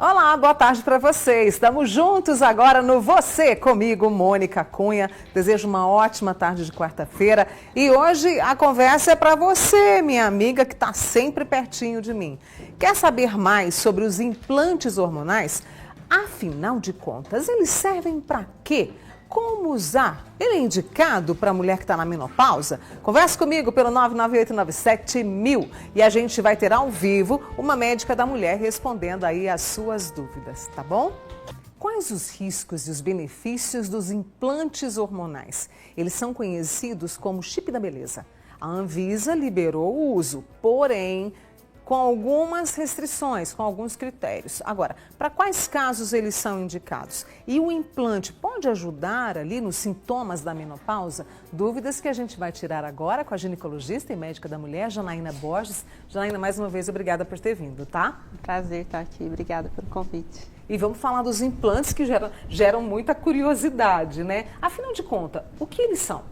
Olá, boa tarde para você. Estamos juntos agora no Você comigo, Mônica Cunha. Desejo uma ótima tarde de quarta-feira e hoje a conversa é para você, minha amiga, que está sempre pertinho de mim. Quer saber mais sobre os implantes hormonais? Afinal de contas, eles servem para quê? Como usar? Ele é indicado para a mulher que está na menopausa? Converse comigo pelo 99897.000 e a gente vai ter ao vivo uma médica da mulher respondendo aí as suas dúvidas, tá bom? Quais os riscos e os benefícios dos implantes hormonais? Eles são conhecidos como chip da beleza. A Anvisa liberou o uso, porém com algumas restrições, com alguns critérios. Agora, para quais casos eles são indicados? E o implante pode ajudar ali nos sintomas da menopausa? Dúvidas que a gente vai tirar agora com a ginecologista e médica da mulher, Janaína Borges. Janaína, mais uma vez, obrigada por ter vindo, tá? Prazer estar aqui, obrigada pelo convite. E vamos falar dos implantes que geram muita curiosidade, né? Afinal de contas, o que eles são?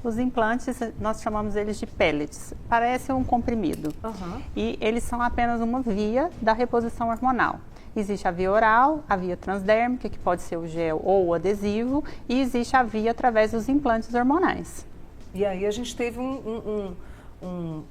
Os implantes, nós chamamos eles de pellets, parece um comprimido. E eles são apenas uma via da reposição hormonal. Existe a via oral, a via transdérmica, que pode ser o gel ou o adesivo, e existe a via através dos implantes hormonais. E aí a gente teve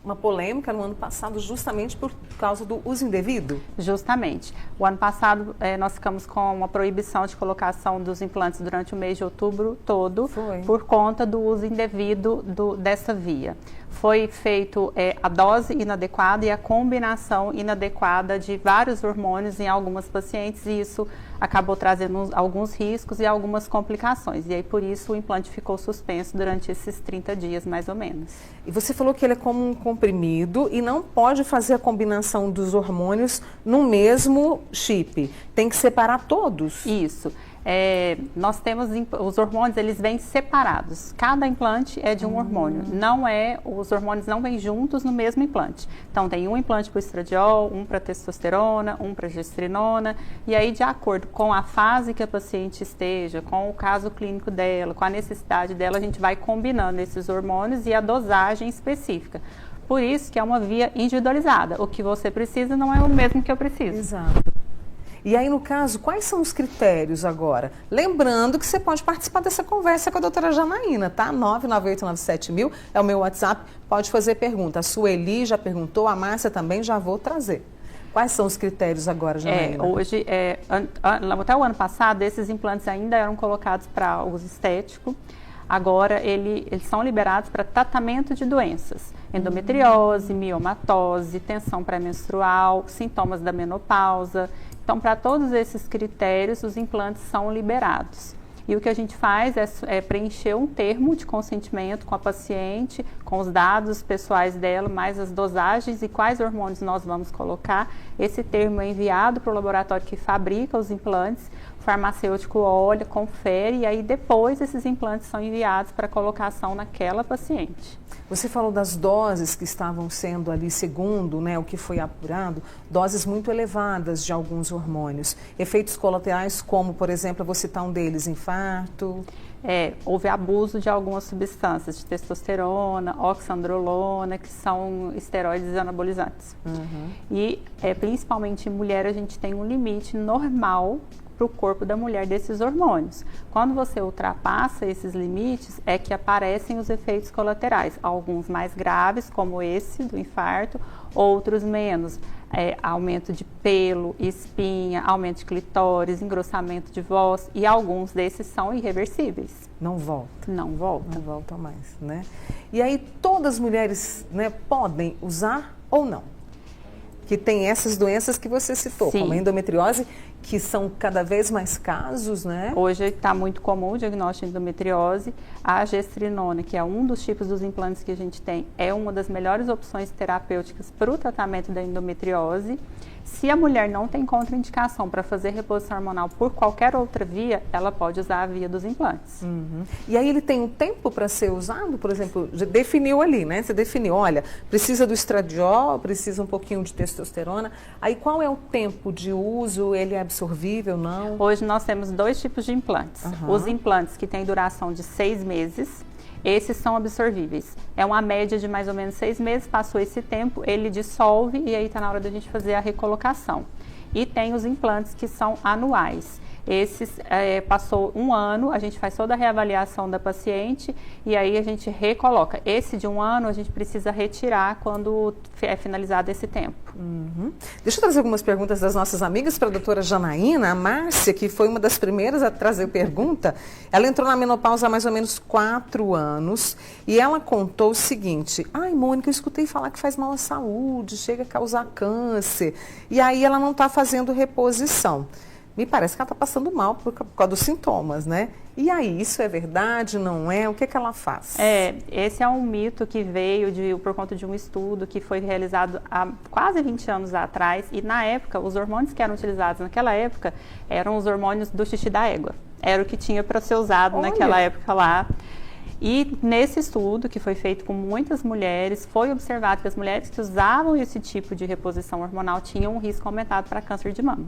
uma polêmica no ano passado justamente por causa do uso indevido? Justamente. O ano passado nós ficamos com uma proibição de colocação dos implantes durante o mês de outubro todo por conta do uso indevido dessa via. Foi feito a dose inadequada e a combinação inadequada de vários hormônios em algumas pacientes e isso acabou trazendo alguns riscos e algumas complicações. E aí, por isso, o implante ficou suspenso durante esses 30 dias, mais ou menos. E você falou que ele é como um comprimido e não pode fazer a combinação dos hormônios no mesmo chip. Tem que separar todos? Isso. Nós temos os hormônios, eles vêm separados. Cada implante é de um hormônio. Os hormônios não vêm juntos no mesmo implante. Então, tem um implante para o estradiol, um para testosterona, um para gestrinona. E aí, de acordo com a fase que a paciente esteja, com o caso clínico dela, com a necessidade dela, a gente vai combinando esses hormônios e a dosagem específica. Por isso que é uma via individualizada. O que você precisa não é o mesmo que eu preciso. Exato. E aí, no caso, quais são os critérios agora? Lembrando que você pode participar dessa conversa com a doutora Janaína, tá? 99897.000 é o meu WhatsApp, pode fazer pergunta. A Sueli já perguntou, a Márcia também, já vou trazer. Quais são os critérios agora, Janaína? Hoje, até o ano passado, esses implantes ainda eram colocados para uso estético. Agora, eles são liberados para tratamento de doenças. Endometriose, miomatose, tensão pré-menstrual, sintomas da menopausa. Então, para todos esses critérios, os implantes são liberados. E o que a gente faz é preencher um termo de consentimento com a paciente, com os dados pessoais dela, mais as dosagens e quais hormônios nós vamos colocar. Esse termo é enviado para o laboratório que fabrica os implantes, o farmacêutico olha, confere e aí depois esses implantes são enviados para colocação naquela paciente. Você falou das doses que estavam sendo ali, segundo o que foi apurado, doses muito elevadas de alguns hormônios. Efeitos colaterais como, por exemplo, eu vou citar um deles, infarto. Houve abuso de algumas substâncias, de testosterona, oxandrolona, que são esteroides anabolizantes. E principalmente em mulher a gente tem um limite normal para o corpo da mulher desses hormônios. Quando você ultrapassa esses limites, é que aparecem os efeitos colaterais, alguns mais graves, como esse do infarto, outros menos. Aumento de pelo, espinha, aumento de clitóris, engrossamento de voz, e alguns desses são irreversíveis. Não volta. Não volta. Não volta mais, né? E aí todas as mulheres, podem usar ou não? Que tem essas doenças que você citou, Sim. como a endometriose, que são cada vez mais casos, né? Hoje está muito comum o diagnóstico de endometriose. A gestrinona, que é um dos tipos dos implantes que a gente tem, é uma das melhores opções terapêuticas para o tratamento da endometriose. Se a mulher não tem contraindicação para fazer reposição hormonal por qualquer outra via, ela pode usar a via dos implantes. E aí ele tem um tempo para ser usado? Por exemplo, já definiu ali, né? Você definiu, olha, precisa do estradiol, precisa um pouquinho de testosterona. Aí qual é o tempo de uso? Ele é absorvível, não? Hoje nós temos dois tipos de implantes. Os implantes que têm duração de 6 meses, esses são absorvíveis. É uma média de mais ou menos 6 meses, passou esse tempo, ele dissolve e aí está na hora da gente fazer a recolocação. E tem os implantes que são anuais. Esses, passou um ano, a gente faz toda a reavaliação da paciente e aí a gente recoloca. Esse de um ano a gente precisa retirar quando é finalizado esse tempo. Uhum. Deixa eu trazer algumas perguntas das nossas amigas para a doutora Janaína. A Márcia, que foi uma das primeiras a trazer pergunta, ela entrou na menopausa há mais ou menos 4 anos e ela contou o seguinte: ai, Mônica, eu escutei falar que faz mal à saúde, chega a causar câncer, e aí ela não está fazendo reposição. Me parece que ela está passando mal por causa dos sintomas, né? E aí, isso é verdade, não é? O que ela faz? Esse é um mito que veio por conta de um estudo que foi realizado há quase 20 anos atrás. E na época, os hormônios que eram utilizados naquela época eram os hormônios do xixi da égua. Era o que tinha para ser usado naquela época lá. E nesse estudo, que foi feito com muitas mulheres, foi observado que as mulheres que usavam esse tipo de reposição hormonal tinham um risco aumentado para câncer de mama.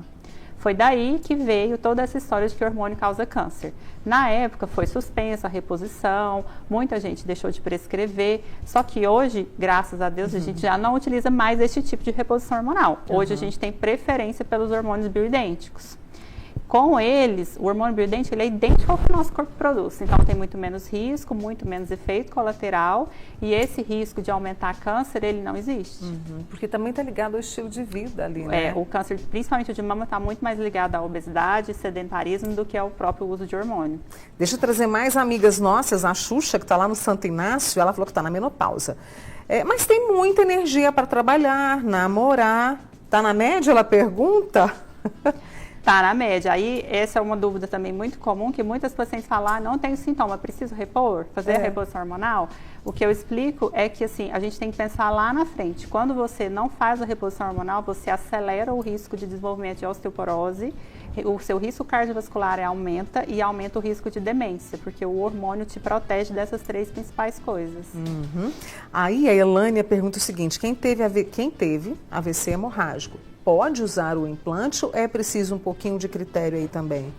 Foi daí que veio toda essa história de que o hormônio causa câncer. Na época foi suspensa a reposição, muita gente deixou de prescrever, só que hoje, graças a Deus, a gente já não utiliza mais esse tipo de reposição hormonal. Hoje a gente tem preferência pelos hormônios bioidênticos. Com eles, o hormônio bioidêntico ele é idêntico ao que o nosso corpo produz, então tem muito menos risco, muito menos efeito colateral e esse risco de aumentar câncer, ele não existe. Porque também está ligado ao estilo de vida ali, né? O câncer, principalmente o de mama, está muito mais ligado à obesidade, sedentarismo do que ao próprio uso de hormônio. Deixa eu trazer mais amigas nossas, a Xuxa, que está lá no Santo Inácio, ela falou que está na menopausa. Mas tem muita energia para trabalhar, namorar. Está na média, ela pergunta? Está na média. Aí, essa é uma dúvida também muito comum, que muitas pacientes falam, não tenho sintoma, preciso repor, fazer a reposição hormonal? O que eu explico é que, assim, a gente tem que pensar lá na frente. Quando você não faz a reposição hormonal, você acelera o risco de desenvolvimento de osteoporose, o seu risco cardiovascular aumenta e aumenta o risco de demência, porque o hormônio te protege dessas 3 principais coisas. Aí a Elânia pergunta o seguinte: quem teve AVC hemorrágico pode usar o implante ou é preciso um pouquinho de critério aí também?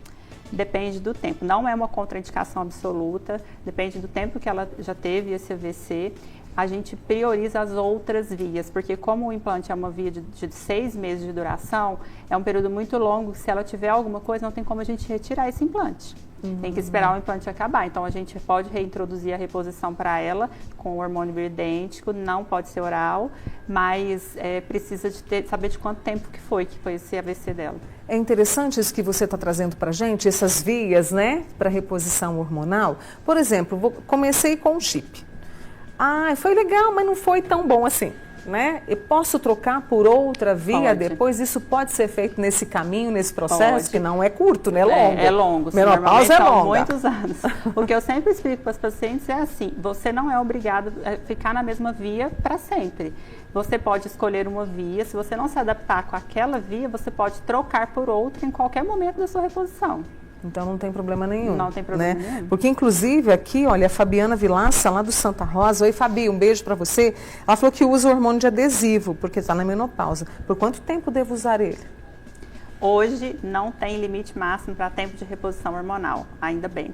Depende do tempo, não é uma contraindicação absoluta, depende do tempo que ela já teve esse AVC. A gente prioriza as outras vias, porque como o implante é uma via de 6 meses de duração, é um período muito longo, se ela tiver alguma coisa, não tem como a gente retirar esse implante. Tem que esperar o implante acabar, então a gente pode reintroduzir a reposição para ela com o hormônio bioidêntico, não pode ser oral, mas precisa saber de quanto tempo que foi esse AVC dela. É interessante isso que você está trazendo para a gente, essas vias, né, para reposição hormonal. Por exemplo, comecei com o chip. Foi legal, mas não foi tão bom assim, né? Eu posso trocar por outra via depois? Isso pode ser feito nesse caminho, nesse processo, que não é curto, né? É longo. É longo. Menopausa é longa. São muitos anos. O que eu sempre explico para as pacientes é assim, você não é obrigado a ficar na mesma via para sempre. Você pode escolher uma via, se você não se adaptar com aquela via, você pode trocar por outra em qualquer momento da sua reposição. Então não tem problema nenhum. Não tem problema nenhum. Porque inclusive aqui, olha, a Fabiana Vilaça, lá do Santa Rosa. Oi, Fabi, um beijo para você. Ela falou que usa o hormônio de adesivo, porque está na menopausa. Por quanto tempo devo usar ele? Hoje não tem limite máximo para tempo de reposição hormonal, ainda bem.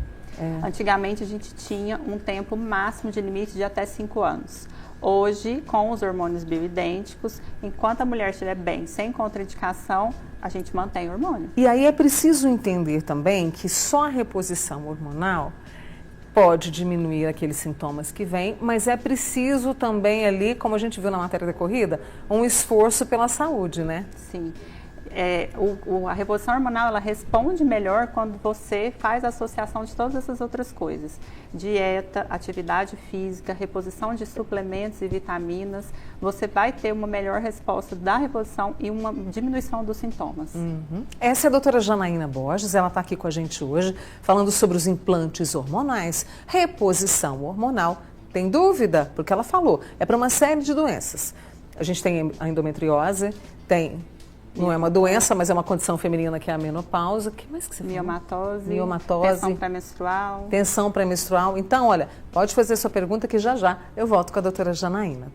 Antigamente a gente tinha um tempo máximo de limite de até 5 anos. Hoje, com os hormônios bioidênticos, enquanto a mulher estiver bem, sem contraindicação, a gente mantém o hormônio. E aí é preciso entender também que só a reposição hormonal pode diminuir aqueles sintomas que vêm, mas é preciso também ali, como a gente viu na matéria da corrida, um esforço pela saúde, né? Sim. A reposição hormonal, ela responde melhor quando você faz a associação de todas essas outras coisas. Dieta, atividade física, reposição de suplementos e vitaminas. Você vai ter uma melhor resposta da reposição e uma diminuição dos sintomas. Essa é a doutora Janaína Borges, ela está aqui com a gente hoje, falando sobre os implantes hormonais, reposição hormonal. Tem dúvida? Porque ela falou, é para uma série de doenças. A gente tem a endometriose, não é uma doença, mas é uma condição feminina que é a menopausa. O que mais que você falou? Miomatose. Tensão pré-menstrual. Tensão pré-menstrual. Então, olha, pode fazer sua pergunta que já eu volto com a doutora Janaína.